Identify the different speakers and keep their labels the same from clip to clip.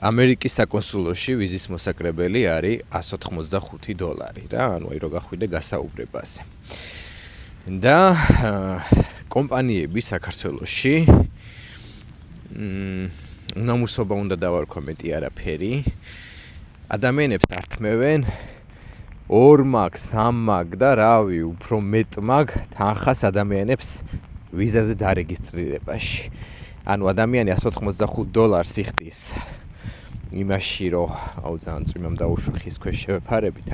Speaker 1: ამერიკის საკონსულოში ვიზის მოსაკრებელი არის $185 რა, ანუ აი რო გახვიდე გასაუბრებაზე. და კომპანიები საქართველოში უნამუსობა უნდა დავარქვა მეტი არაფერი. ადამიანებს ართმევენ 2 მაგ, 3 მაგ და რავი, უფრო მეტ მაგ თანხას ადამიანებს ვიზაზე დარეგისტრირებაში. ანუ ადამიანი $185 იხდის იმაში, რომ აუ ძალიან წვიმამ დაუშვა ხის ქვეშ შევეფარებით.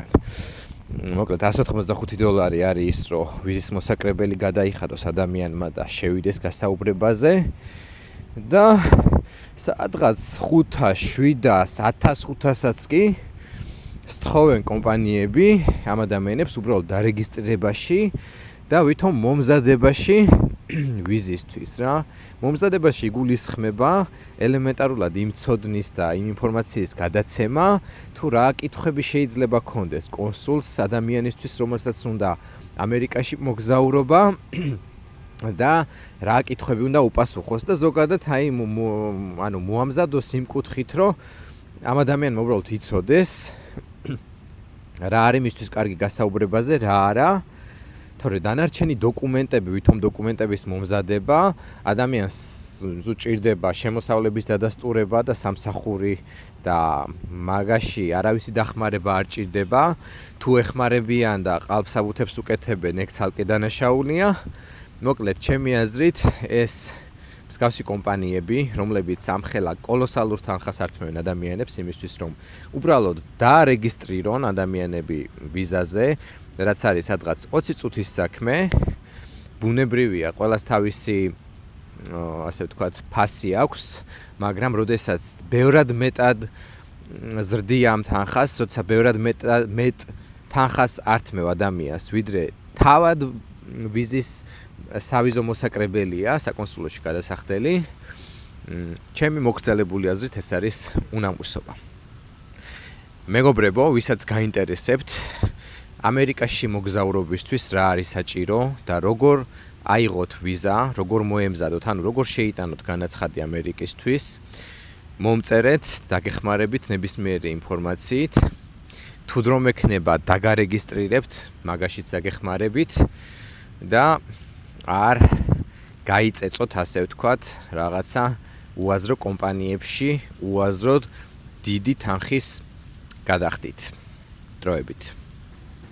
Speaker 1: მოკლედ $185 არის ის, რომ ვიზის მოსაკრებელი გადაიხადოს ადამიანმა და შევიდეს გასაუბრებაზე და სადღაც 500, 700, 1500-აც კი სთხოვენ კომპანიები ამ ადამიანებს უბრალოდ დარეგისტრირებაში და ვითომ მომზადებაში ვიზისთვის რა. მომზადებაში იგულისხმება ელემენტარულად იმ ცოდნის და იმ ინფორმაციის გადაცემა, თუ რა კითხვები შეიძლება ქონდეს კონსულს ადამიანისთვის, რომელსაც უნდა ამერიკაში მოგზაურობა და რა კითხვები უნდა უპასუხოს და ზოგადად აი ანუ მოამზადოს იმ კუთხით, რომ ამ ადამიანმა უბრალოდ იცოდეს რა არის მისთვის კარგი გასაუბრებაზე, რა არა. თორე დანარჩენი დოკუმენტები, ვითომ დოკუმენტების მომზადება, ადამიანს უჭირდება შემოსავლების დადასტურება და სამსახური და მაგაში არავისი დახმარება არ ჭირდება. თუ ეხმარებიან და ყალბსაბუთებს უკეთებენ, ეგ ცალკე დანაშაულია. მოკლედ, ჩემი აზრით, ეს მსგავსი კომპანიები, რომლებიც ამხელა კოლოსალურ თანხას ართმევენ ადამიანებს იმისთვის, რომ უბრალოდ დაარეგისტრირონ ადამიანები ვიზაზე, რაც არის სადღაც 20 წუთის საქმე, ბუნებრივია, ყველას თავისი ასე ვთქვათ, ფასი აქვს, მაგრამ როდესაც ბევრად მეტად ზრდია ამ თანხას, როცა ბევრად მეტ თანხას ართმევ ადამიანს, ვიდრე თავად ვიზის სავიზო მოსაკრებელია საკონსულოში გადასახდელი, ჩემი მოგრძელებული აზრით ეს არის უნამუსობა. მეგობრებო, ვისაც გაინტერესებთ ამერიკაში მოგზაურობისთვის რა არის საჭირო და როგორ აიღოთ ვიზა, როგორ მოემზადოთ, ანუ როგორ შეიტანოთ განაცხადი ამერიკისთვის, მომწერეთ, დაგეხმარებით ნებისმიერი ინფორმაციით. თუ დრო მექნება, დაგარეგისტრირებთ, მაგაშიც დაგეხმარებით და არ გაიწეწოთ, ასე ვთქვათ, რაღაცა უაზრო კომპანიებში, უაზროდ დიდი თანხის გადახდით. დროებით.